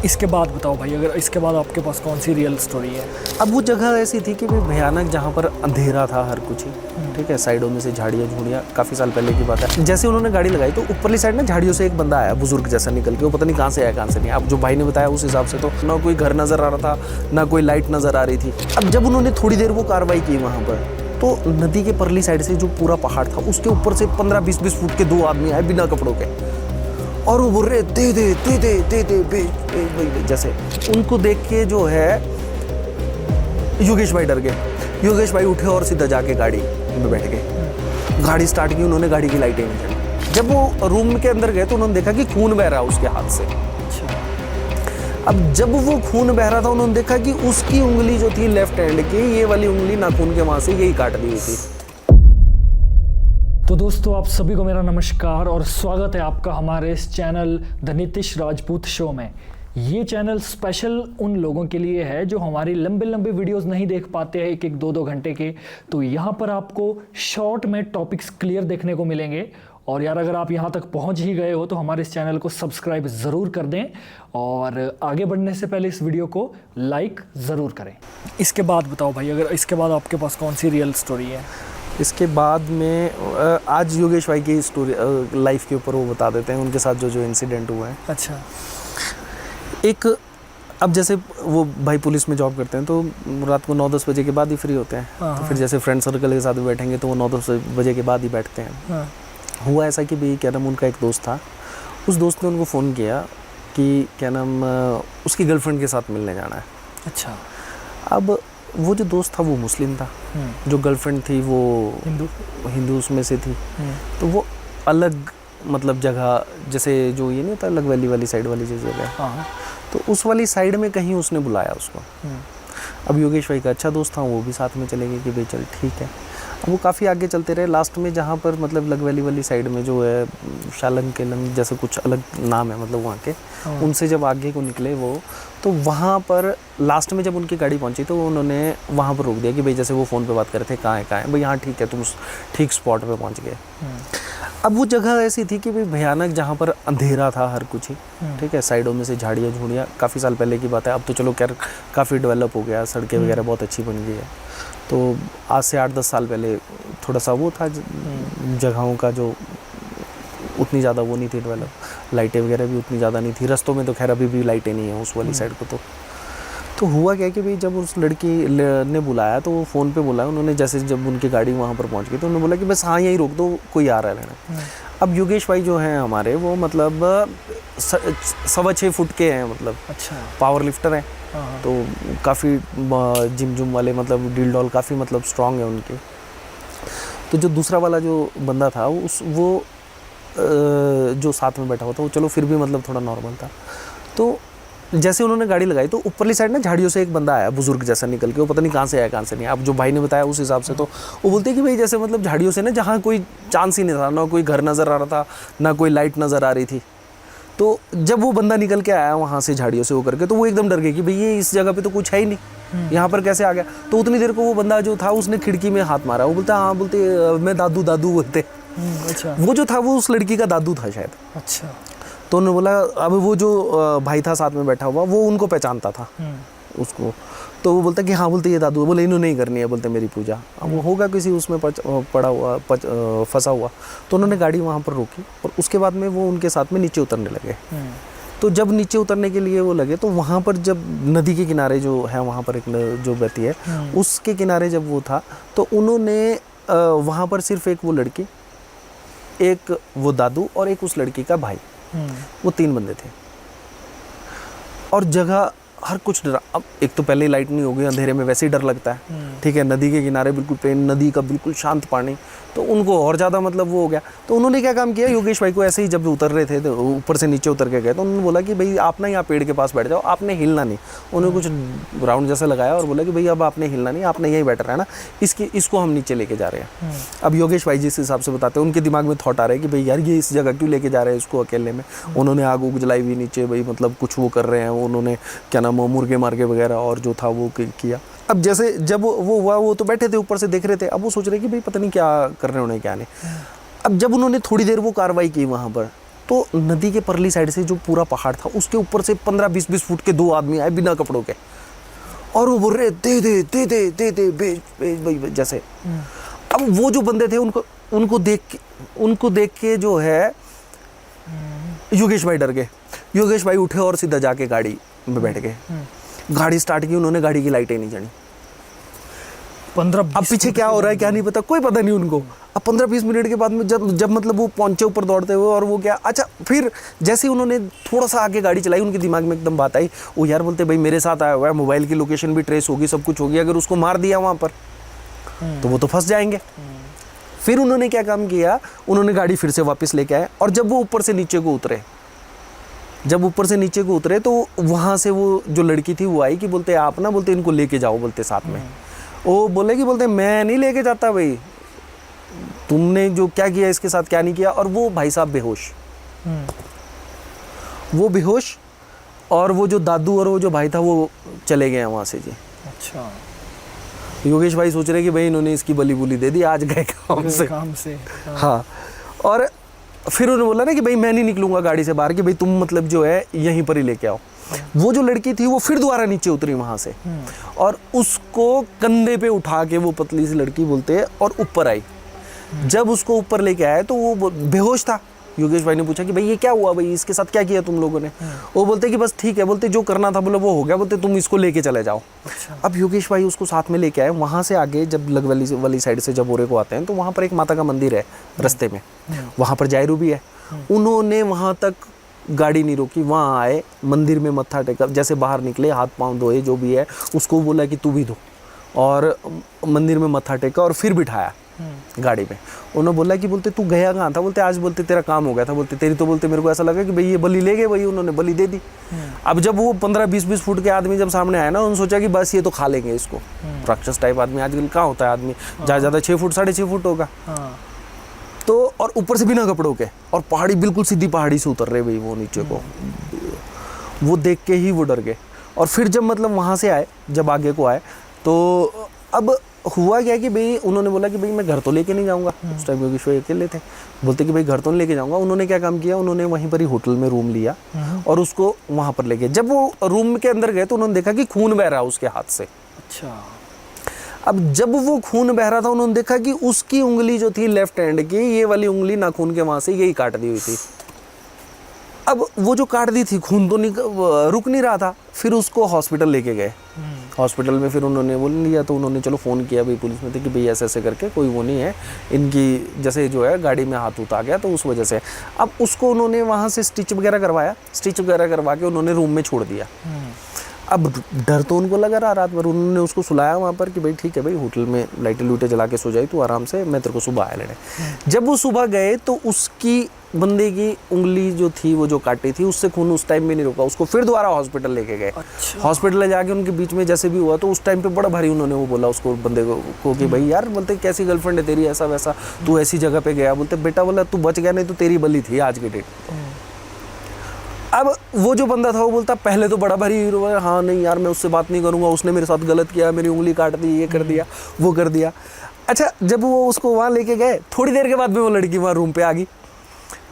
इसके बाद बताओ भाई, अगर इसके बाद आपके पास कौन सी रियल स्टोरी है? अब वो जगह ऐसी थी कि भाई भयानक, जहाँ पर अंधेरा था हर कुछ ही, ठीक है, साइडों में से झाड़ियाँ झूड़ियाँ, काफ़ी साल पहले की बात है। जैसे उन्होंने गाड़ी लगाई तो ऊपरली साइड ना झाड़ियों से एक बंदा आया, बुजुर्ग जैसा निकल के, वो पता नहीं कहाँ से आया कहाँ से नहीं। अब जो भाई ने बताया उस हिसाब से तो ना कोई घर नज़र आ रहा था, ना कोई लाइट नज़र आ रही थी। अब जब उन्होंने थोड़ी देर वो कार्रवाई की वहाँ पर, तो नदी के परली साइड से जो पूरा पहाड़ था उसके ऊपर से 15-20 फुट के 2 आदमी आए बिना कपड़ों के, और वो बोल रहे दे दे दे दे दे दे बेच। जैसे उनको देख के जो है योगेश भाई डर गए। योगेश भाई उठे और सीधा जाके गाड़ी में बैठ गए। गाड़ी स्टार्ट की उन्होंने, गाड़ी की लाइटें नहीं जली। जब वो रूम के अंदर गए तो उन्होंने देखा कि खून बह रहा है उसके हाथ से। अब जब वो खून बह रहा था उन्होंने देखा कि उसकी उंगली जो थी लेफ्ट हैंड की, ये वाली उंगली नाखून के वहां से यही काट दी हुई थी। तो दोस्तों, आप सभी को मेरा नमस्कार और स्वागत है आपका हमारे इस channel the Nitish Rajput show में। ये चैनल स्पेशल उन लोगों के लिए है जो हमारी लंबे लंबे वीडियोस नहीं देख पाते हैं, 1-2 घंटे के। तो यहाँ पर आपको शॉर्ट में टॉपिक्स क्लियर देखने को मिलेंगे। और यार, अगर आप यहाँ तक पहुँच ही गए हो तो हमारे इस चैनल को सब्सक्राइब ज़रूर कर दें, और आगे बढ़ने से पहले इस वीडियो को लाइक ज़रूर करें। इसके बाद बताओ भाई, अगर इसके बाद आपके पास कौन सी रियल स्टोरी है? इसके बाद में आज योगेश भाई की स्टोरी लाइफ के ऊपर वो बता देते हैं, उनके साथ जो जो इंसिडेंट हुआ है। अच्छा। एक, अब जैसे वो भाई पुलिस में जॉब करते हैं तो रात को 9-10 बजे के बाद ही फ्री होते हैं। तो फिर जैसे फ्रेंड सर्कल के साथ भी बैठेंगे तो वो 9-10 बजे के बाद ही बैठते हैं। हुआ ऐसा कि भाई क्या नाम, उनका एक दोस्त था, उस दोस्त ने उनको फ़ोन किया कि क्या नाम उसकी गर्लफ्रेंड के साथ मिलने जाना है। अच्छा। अब वो जो दोस्त था वो मुस्लिम था, जो गर्लफ्रेंड थी वो हिंदू में से थी। तो वो अलग मतलब जगह, जैसे जो ये नहीं होता अलग वैली वाली साइड वाली जो जगह है, तो उस वाली साइड में कहीं उसने बुलाया उसको। अब योगेश भाई का अच्छा दोस्त था, वो भी साथ में चले गए कि भाई चल ठीक है। अब वो काफ़ी आगे चलते रहे, लास्ट में जहाँ पर मतलब लग वैली वाली साइड में जो है शालंग केलंग जैसे कुछ अलग नाम है मतलब वहाँ के, उनसे जब आगे को निकले वो, तो वहाँ पर लास्ट में जब उनकी गाड़ी पहुँची तो उन्होंने वहाँ पर रोक दिया कि भाई जैसे वो फ़ोन पे बात कर रहे थे कहाँ है भाई, हाँ ठीक है, तुम ठीक स्पॉट पे पहुँच गए। अब वो जगह ऐसी थी कि भाई भयानक, जहाँ पर अंधेरा था हर कुछ ही, ठीक है, साइडों में से झाड़ियाँ झूड़ियाँ, काफ़ी साल पहले की बात है। अब तो चलो खैर काफ़ी डेवलप हो गया, सड़कें वगैरह बहुत अच्छी बन गई है। तो आज से 8-10 साल पहले थोड़ा सा वो था जगहों का, जो उतनी ज़्यादा वो नहीं थी डेवलप, लाइटें वगैरह भी उतनी ज़्यादा नहीं थी। रस्तों में तो खैर अभी भी लाइटें नहीं हैं उस वाली साइड को। तो हुआ क्या कि भाई जब उस लड़की ने बुलाया तो वो फ़ोन पे बुलाया उन्होंने, जैसे जब उनकी गाड़ी वहाँ पर पहुँच गई तो उन्होंने बोला कि बस हाँ यहीं रोक दो, कोई आ रहा है लेना। अब योगेश भाई जो हैं हमारे, वो मतलब 6.25 फुट के हैं, मतलब अच्छा, पावर लिफ्टर हैं। तो काफ़ी जिम वाले, मतलब डील डॉल काफ़ी मतलब स्ट्रॉन्ग है उनके। तो जो दूसरा वाला जो बंदा था वो जो साथ में बैठा हुआ था वो चलो फिर भी मतलब थोड़ा नॉर्मल था। तो जैसे उन्होंने गाड़ी लगाई तो ऊपरली साइड ना झाड़ियों से एक बंदा आया, बुजुर्ग जैसा निकल के, वो पता नहीं कहाँ से आया कहाँ से नहीं। अब जो भाई ने बताया उस हिसाब से तो वो बोलते कि भाई जैसे मतलब झाड़ियों से ना, जहाँ कोई चांस ही नहीं था, ना कोई घर नज़र आ रहा था, ना कोई लाइट नज़र आ रही थी। तो जब वो बंदा निकल के आया वहाँ से झाड़ियों से होकर के, तो वो एकदम डर गए कि भाई ये इस जगह पे तो कुछ है ही नहीं, यहाँ पर कैसे आ गया। तो उतनी देर को वो बंदा जो था उसने खिड़की में हाथ मारा, वो बोलता हाँ, बोलते मैं दादू बोलते। अच्छा। वो जो था वो उस लड़की का दादू था शायद। अच्छा। तो उन्होंने बोला, अब वो जो भाई था साथ में बैठा हुआ वो उनको पहचानता था उसको। तो वो बोलता कि हाँ, बोलते ये दादू, बोले इन्होंने नहीं करनी है, बोलते मेरी पूजा। अब वो होगा किसी उसमें पड़ा हुआ फंसा हुआ। तो उन्होंने गाड़ी वहाँ पर रोकी और उसके बाद में वो उनके साथ में नीचे उतरने लगे। तो जब नीचे उतरने के लिए वो लगे तो वहाँ पर जब नदी के किनारे जो है, वहाँ पर एक जो बहती है, उसके किनारे जब वो था तो उन्होंने वहाँ पर सिर्फ एक वो लड़की, एक वो दादू और एक उस लड़की का भाई, वो 3 बंदे थे। और जगह हर कुछ डरा। अब एक तो पहले ही लाइट नहीं होगी, अंधेरे में वैसे ही डर लगता है, ठीक है, नदी के किनारे बिल्कुल प्लेन, नदी का बिल्कुल शांत पानी, तो उनको और ज़्यादा मतलब वो हो गया। तो उन्होंने क्या काम किया, योगेश भाई को ऐसे ही जब उतर रहे थे तो ऊपर से नीचे उतर के गए, तो उन्होंने बोला कि भाई आप ना यहाँ पेड़ के पास बैठ जाओ, आपने हिलना नहीं। उन्होंने कुछ ग्राउंड जैसा लगाया और बोला कि भाई अब आपने हिलना नहीं, आपने यहीं बैठा रहना, इसको हम नीचे लेके जा रहे हैं। अब योगेश भाई जिस हिसाब से बताते हैं, उनके दिमाग में थॉट आ रहा है कि भाई यार ये इस जगह क्यों लेके जा रहे हैं इसको अकेले में। उन्होंने आग उग जलाई हुई नीचे, भाई मतलब कुछ वो कर रहे हैं, उन्होंने क्या नाम मुर्गे मार के वगैरह और जो था वो किया। अब जैसे जब वो हुआ, वो तो बैठे थे ऊपर से देख रहे थे। अब वो सोच रहे कि भाई पता नहीं क्या कर रहे हैं, उन्हें क्या नहीं। अब जब उन्होंने थोड़ी देर वो कार्रवाई की वहाँ पर, तो नदी के परली साइड से जो पूरा पहाड़ था उसके ऊपर से 15-20 फुट के 2 आदमी आए बिना कपड़ों के, और वो बोल रहे दे दे दे दे दे दे बेच बेच भाई जैसे। अब वो जो बंदे थे उनको देख के जो है योगेश भाई डर गए। योगेश भाई उठे और सीधा जाके गाड़ी में बैठ गए। गाड़ी स्टार्ट की उन्होंने, गाड़ी की लाइटें नहीं जली। 15-20 अब पीछे क्या हो रहा है क्या नहीं पता, कोई पता नहीं उनको। अब 15-20 मिनट के बाद में जब मतलब वो पहुंचे ऊपर दौड़ते हुए, और वो क्या, अच्छा फिर जैसे ही उन्होंने थोड़ा सा आगे गाड़ी चलाई, उनके दिमाग में एकदम बात आई, वो यार बोलते भाई मेरे साथ आया हुआ है, मोबाइल की लोकेशन भी ट्रेस होगी, सब कुछ होगी, अगर उसको मार दिया वहाँ पर तो वो तो फंस जाएंगे। फिर उन्होंने क्या काम किया, उन्होंने गाड़ी फिर से वापस लेके आए, और जब वो ऊपर से नीचे को उतरे तो वहाँ से वो जो लड़की थी वो आई कि बोलते आप ना, बोलते इनको लेके जाओ, बोलते साथ में। वो बोले कि बोलते मैं नहीं लेके जाता भाई, तुमने जो क्या किया इसके साथ क्या नहीं किया। और वो भाई साहब बेहोश, और वो जो दादू और वो जो भाई था वो चले गए वहाँ से जी। अच्छा, योगेश भाई सोच रहे कि भाई इन्होंने इसकी बली बुली दे दी, आज गए काम से। हाँ, और फिर उन्होंने बोला ना कि भाई मैं नहीं निकलूंगा गाड़ी से बाहर, कि भाई तुम मतलब जो है यहीं पर ही लेके आओ। वो जो लड़की थी वो फिर दोबारा नीचे उतरी वहां से, और उसको कंधे पे उठा के वो पतली सी लड़की बोलते हैं और ऊपर आई। जब उसको ऊपर लेके आए तो वो बेहोश था। योगेश भाई ने पूछा कि भाई ये क्या हुआ, भाई इसके साथ क्या किया तुम लोगों ने? वो बोलते कि बस ठीक है, बोलते जो करना था बोले वो हो गया, बोलते तुम इसको लेके चले जाओ। अच्छा। अब योगेश भाई उसको साथ में लेके आए। वहाँ से आगे जब लगवली वाली साइड से जब ओरे को आते हैं तो वहाँ पर एक माता का मंदिर है रास्ते में, वहाँ पर जायरू भी है। उन्होंने वहाँ तक गाड़ी नहीं रोकी, वहाँ आए, मंदिर में मत्था टेका, जैसे बाहर निकले हाथ पाँव धोए जो भी है, उसको बोला कि तू भी धो, और मंदिर में मत्था टेका और फिर बिठाया गाड़ी में। उन्होंने बोला कि बोलते तू गया कहाँ था? बोलते आज बोलते तेरा काम हो गया था, बोलते तेरी तो बोलते मेरे को ऐसा लगा कि भाई ये बलि ले गए, भाई उन्होंने बलि दे दी। अब जब वो 15-20 फुट के आदमी जब सामने आए ना, उन्होंने सोचा कि बस ये तो खा लेंगे इसको। राक्षस टाइप आदमी आजकल कहाँ होता है आदमी, ज़्यादा 6 फुट 6.5 फुट होगा। तो और ऊपर से बिना कपड़ों के, और पहाड़ी बिल्कुल सीधी पहाड़ी से उतर रहे भाई वो नीचे को। वो देख के ही वो डर गए। और फिर जब मतलब वहाँ से आए, जब आगे को आए, तो अब हुआ क्या कि भाई उन्होंने बोला कि भाई मैं घर तो लेके नहीं जाऊँगा। उस टाइम योगेश भाई अकेले थे, बोलते कि भाई घर तो नहीं लेके जाऊँगा। उन्होंने क्या काम किया, उन्होंने वहीं पर ही होटल में रूम लिया और उसको वहाँ पर ले गए। जब वो रूम के अंदर गए तो उन्होंने देखा कि खून बह रहा है उसके हाथ से। अच्छा। अब जब वो खून बह रहा था, उन्होंने देखा कि उसकी उंगली जो थी लेफ्ट हैंड की, ये वाली उंगली नाखून के वहाँ से यही काट दी हुई थी। अब वो जो काट दी थी, खून तो रुक नहीं रहा था। फिर उसको हॉस्पिटल लेके गए। हॉस्पिटल में फिर उन्होंने बोल लिया, तो उन्होंने चलो फ़ोन किया भाई पुलिस में थे कि भाई ऐसे ऐसे करके कोई वो नहीं है, इनकी जैसे जो है गाड़ी में हाथ उठा गया तो उस वजह से। अब उसको उन्होंने वहाँ से स्टिच वगैरह करवा के उन्होंने रूम में छोड़ दिया। अब डर तो उनको लगा रहा रात भर। उन्होंने उसको सुलाया वहाँ पर कि भाई ठीक है भाई, होटल में लाइटें लूटें जला के सो जाए तू आराम से, मैं तेरे को सुबह आया लेने। जब वो सुबह गए तो उसकी बंदे की उंगली जो थी वो जो काटी थी, उससे खून उस टाइम में नहीं रुका। उसको फिर दोबारा हॉस्पिटल लेके गए। अच्छा। हॉस्पिटल ले जाके उनके बीच में जैसे भी हुआ, तो उस टाइम पे बड़ा भारी उन्होंने वो बोला उसको, बंदे को कि भाई यार बोलते कैसी गर्लफ्रेंड है तेरी, ऐसा वैसा, तू ऐसी जगह पे गया। बोलते बेटा बोला तू बच गया, नहीं तो तेरी बली थी आज के डेट। अब वो जो बंदा था वो बोलता पहले तो बड़ा भारी हीरो है, हाँ नहीं यार मैं उससे बात नहीं करूँगा, उसने मेरे साथ गलत किया, मेरी उंगली काट दी, ये कर दिया वो कर दिया। अच्छा, जब वो उसको वहाँ लेके गए, थोड़ी देर के बाद में वो लड़की वहाँ रूम पे आ गई।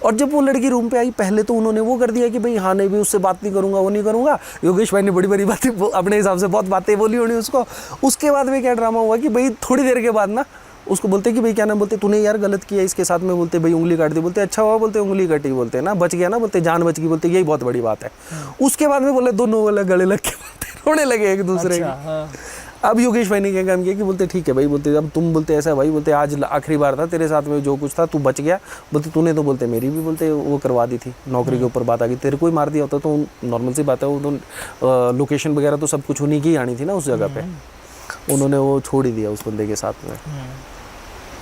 और जब वो लड़की रूम पे आई, पहले तो उन्होंने वो कर दिया कि भाई हाँ नहीं भी उससे बात नहीं करूँगा, वो नहीं करूँगा। योगेश भाई ने बड़ी बड़ी बातें अपने हिसाब से बहुत बातें बोली होनी उसको। उसके बाद में क्या ड्रामा हुआ कि भाई थोड़ी देर के बाद ना उसको बोलते कि भाई क्या नाम, बोलते तूने यार गलत किया इसके साथ में, बोलते भाई उंगली काट दी। बोलते अच्छा हुआ, बोलते उंगली कटी, बोलते ना बच गया ना, बोलते जान बच गई, बोलते यही बहुत बड़ी बात है। उसके बाद में बोले दोनों वाले गले लग के रोने लगे एक दूसरे के। अब योगेश भाई ने क्या काम किया कि बोलते ठीक है भाई, बोलते अब तुम बोलते ऐसा भाई, बोलते आज आखिरी बार था तेरे साथ में जो कुछ था, तू बच गया। बोलते तूने तो बोलते मेरी भी बोलते वो करवा दी थी, नौकरी के ऊपर बात आ गई, तेरे को ही मार दिया होता तो नॉर्मल सी बात है। वो तो लोकेशन वगैरह तो सब कुछ उन्हीं की आनी थी ना उस जगह पे। उन्होंने वो छोड़ ही दिया उस बंदे के साथ में।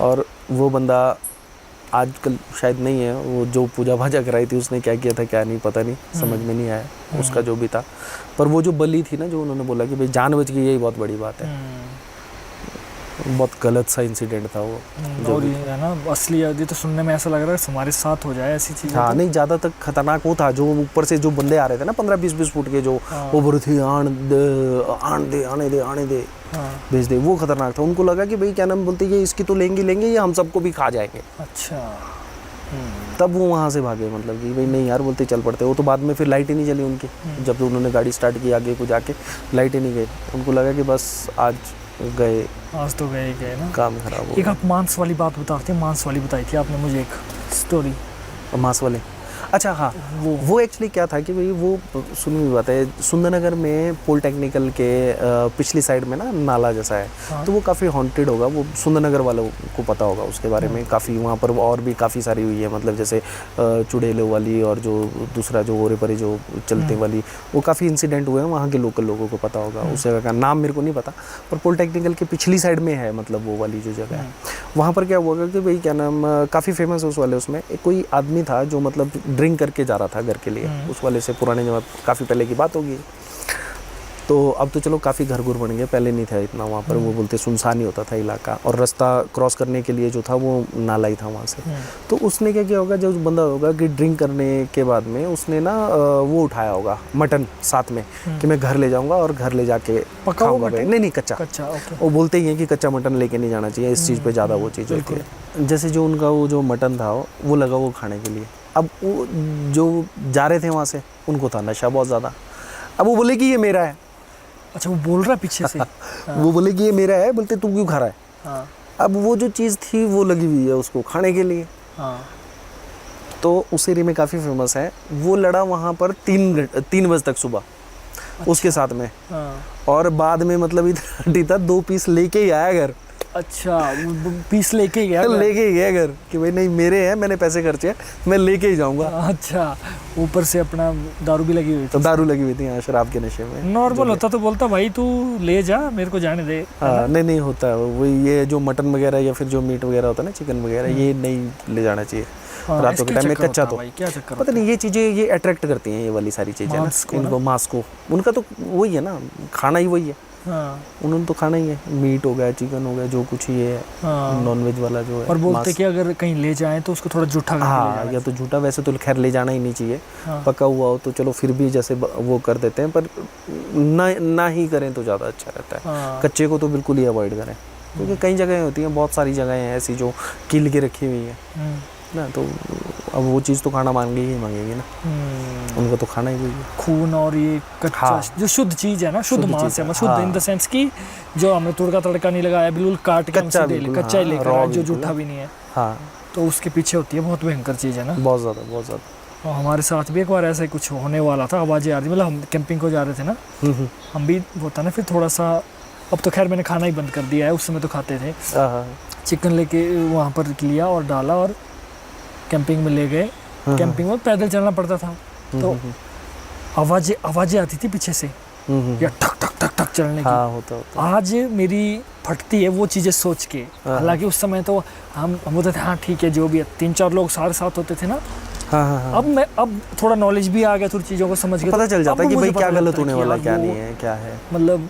और वो बंदा आजकल शायद नहीं है, वो जो पूजा भाजा कराई थी उसने क्या किया था क्या नहीं पता नहीं, समझ में नहीं आया उसका जो भी था। पर वो जो बलि थी ना, जो उन्होंने बोला कि भाई जान बच गई, यही बहुत बड़ी बात है। बहुत गलत सा इंसिडेंट था वो। और ये है ना असली, ये तो सुनने में ऐसा लग रहा है हमारे साथ हो जाए ऐसी चीज़। हाँ नहीं, ज़्यादा तक खतरनाक वो था जो ऊपर से जो बंदे आ रहे थे ना 15-20 फुट के, जो वो बोल रहे थे आने दे भेज दे, वो खतरनाक था। उनको लगा कि भाई क्या नाम बोलते ये इसकी तो लेंगे ये हम सबको भी खा जाएंगे। अच्छा। तब वो वहाँ से भागे, मतलब कि भाई नहीं यार, बोलते चल पड़ते। वो तो बाद में फिर लाइट ही नहीं चली उनकी, जब तो उन्होंने गाड़ी स्टार्ट की आगे को जाके लाइट ही नहीं गई। उनको लगा कि बस आज गए, आज तो गए ना, काम खराब हो एक गया। आप मांस वाली बात बताते हैं, मांस वाली बताई थी आपने मुझे एक स्टोरी। मांस वाले, अच्छा हाँ, वो एक्चुअली क्या था कि भाई वो सुनी हुई बात है, सुंदरनगर में पॉलिटेक्निकल के पिछली साइड में ना नाला जैसा है। हाँ। तो वो काफ़ी हॉन्टेड होगा, वो सुंदरनगर वालों को पता होगा उसके बारे में काफ़ी। वहाँ पर और भी काफ़ी सारी हुई है, मतलब जैसे चुड़ैलों वाली और जो दूसरा जो ओरे परे जो चलते वाली, वो काफ़ी इंसिडेंट हुए हैं, वहाँ के लोकल लोगों को पता होगा। उस जगह का नाम मेरे को नहीं पता, पर पॉलिटेक्निकल के पिछली साइड में है, मतलब वो वाली जो जगह है। वहाँ पर क्या हुआ कि भाई क्या नाम, काफ़ी फेमस है उस वाले, उसमें एक कोई आदमी था जो मतलब ड्रिंक करके जा रहा था घर के लिए। उस वाले से पुराने जमाने, काफ़ी पहले की बात होगी। तो अब तो चलो काफ़ी घर घुर बन गए, पहले नहीं था इतना वहाँ पर। वो बोलते सुनसान ही होता था इलाका, और रास्ता क्रॉस करने के लिए जो था वो नाला ही था वहाँ से। तो उसने क्या किया होगा, जो बंदा होगा कि ड्रिंक करने के बाद में उसने ना वो उठाया होगा मटन साथ में, कि मैं घर ले जाऊँगा और घर ले जाके खाऊंगा। नहीं, कच्चा। वो बोलते ही हैं कि कच्चा मटन लेके नहीं जाना चाहिए, इस चीज़ पर ज़्यादा वो चीज़ होती है। जैसे जो उनका वो जो मटन था वो लगा वो खाने के लिए। अब वो जो जा रहे थे वहाँ से, उनको था नशा बहुत ज़्यादा। अब वो बोले कि ये मेरा है। अच्छा, वो बोल रहा है पीछे से। वो बोले कि ये मेरा है, बोलते तू क्यों खा रहा है? हाँ। अब वो जो चीज़ थी वो लगी हुई है उसको खाने के लिए। हाँ। तो उस एरिया में काफ़ी फेमस है। वो लड़ा वहाँ पर 3 बजे तक सुबह। अच्छा। उसके साथ में। हाँ। और बाद में मतलब इतना हड्डी था, 2 पीस लेके ही आया घर। अच्छा, पीस लेके ही गया लेके ही गया घर, कि भाई नहीं मेरे हैं, मैंने पैसे खर्चे हैं, मैं लेके ही जाऊंगा। अच्छा, ऊपर से अपना दारू भी लगी हुई थी। तो दारू लगी हुई थी, हाँ, शराब के नशे में। नॉर्मल होता तो बोलता भाई तू ले जा, मेरे को जाने दे। हाँ, नहीं होता है वो। ये जो मटन वगैरह या फिर जो मीट वगैरह होता है ना, चिकन वगैरह, ये नहीं ले जाना चाहिए रातों के टाइम में कच्चा। तो क्या चक्कर पता नहीं, ये चीज़ें ये अट्रैक्ट करती हैं, ये वाली सारी चीज़ें ना इनको, मांस को। उनका तो वही है ना, खाना ही वही है। हाँ। उन्होंने तो खाना ही है, मीट हो गया, चिकन हो गया, जो कुछ ये है। हाँ। नॉनवेज वाला जो है। और बोलते कि अगर कहीं ले जाएं तो उसको थोड़ा जूठा करके ले जाना। या तो जूठा, वैसे तो खैर ले जाना ही नहीं चाहिए। हाँ। पका हुआ हो तो चलो फिर भी जैसे वो कर देते हैं, पर ना ही करें तो ज़्यादा अच्छा रहता है। हाँ। कच्चे को तो बिल्कुल ही अवॉइड करें, क्योंकि कई जगहें होती हैं, बहुत सारी जगहें हैं ऐसी जो कील के रखी हुई है ना। तो अब वो चीज़ तो खाना मांगेगी ना, उनको तो खाना ही वही है। खून और ये कच्चा। हाँ। जो शुद्ध चीज़ है ना, शुद्ध मांस है, शुद्ध इन द सेंस की जो हमने तुड़का तड़का नहीं लगाया, बिल्कुल काट के कच्चा ही लेकर आए, जो जूठा भी नहीं है। हाँ। तो उसके पीछे होती है बहुत भयंकर चीज़ है ना, बहुत ज़्यादा। और हमारे साथ भी एक बार ऐसा ही कुछ होने वाला था, आवाज़ें आ रही, मतलब हम कैंपिंग को जा रहे थे ना, हम भी होता ना, फिर थोड़ा सा, अब तो खैर मैंने खाना ही बंद कर दिया है, उस समय तो खाते थे। चिकन लेके वहाँ पर लिया और डाला और कैंपिंग में ले गए। कैंपिंग में पैदल चलना पड़ता था, तो आवाजें आती थी पीछे से, या ठक ठक ठक ठक चलने की। हाँ, होता। आज मेरी फटती है वो चीज़ें सोच के। हालांकि उस समय तो हम होते थे, हाँ ठीक है जो भी है, 3-4 लोग सारे साथ होते थे ना। हाँ। अब थोड़ा नॉलेज भी आ गया, थोड़ी चीज़ों को समझ के पता चल जाता है कि भाई क्या गलत होने वाला, क्या नहीं है, क्या है, मतलब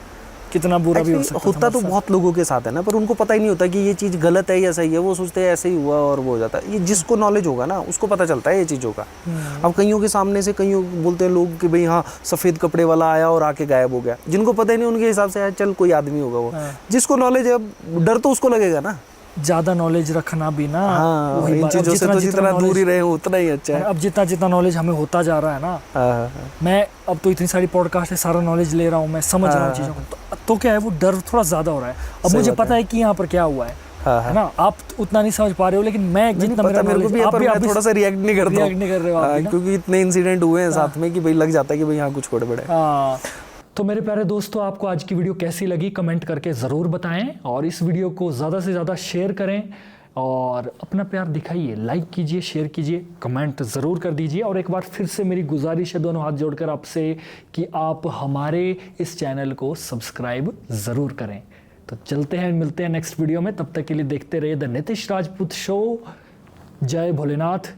कितना बुरा भी हो सकता होता तो बहुत लोगों के साथ है ना, पर उनको पता ही नहीं होता कि ये चीज़ गलत है या सही है। वो सोचते हैं ऐसे ही हुआ और वो हो जाता है। ये जिसको नॉलेज होगा ना, उसको पता चलता है ये चीज़ों का। अब कईयों के सामने से कईयों बोलते हैं लोग कि भाई हाँ सफ़ेद कपड़े वाला आया और आके गायब हो गया, जिनको पता ही नहीं उनके हिसाब से चल कोई आदमी होगा वो। जिसको नॉलेज है, डर तो उसको लगेगा ना। ज़्यादा नॉलेज रखना भी ना, हाँ, इन चीज़ों से तो जितना दूर ही रहे उतना ही अच्छा है। अब जितना नॉलेज हमें होता जा रहा है ना, मैं अब तो इतनी सारी पॉडकास्ट है, सारा नॉलेज ले रहा हूँ, मैं समझ रहा हूँ चीज़ों को, तो क्या है, वो डर थोड़ा ज़्यादा हो रहा है। अब मुझे पता है कि यहाँ पर क्या हुआ है ना, आप उतना नहीं समझ पा रहे हो, लेकिन मैं जितना मेरा नॉलेज है, आप थोड़ा सा रिएक्ट नहीं कर रहे हो, क्योंकि इतने इंसिडेंट हुए हैं साथ में कि भाई लग जाता है कि भाई यहाँ कुछ गड़बड़ है। तो मेरे प्यारे दोस्तों, आपको आज की वीडियो कैसी लगी कमेंट करके ज़रूर बताएं, और इस वीडियो को ज़्यादा से ज़्यादा शेयर करें और अपना प्यार दिखाइए, लाइक कीजिए, शेयर कीजिए, कमेंट ज़रूर कर दीजिए। और एक बार फिर से मेरी गुजारिश है दोनों हाथ जोड़कर आपसे कि आप हमारे इस चैनल को सब्सक्राइब ज़रूर करें। तो चलते हैं, मिलते हैं नेक्स्ट वीडियो में, तब तक के लिए देखते रहिए द नितिश राजपूत शो। जय भोलेनाथ,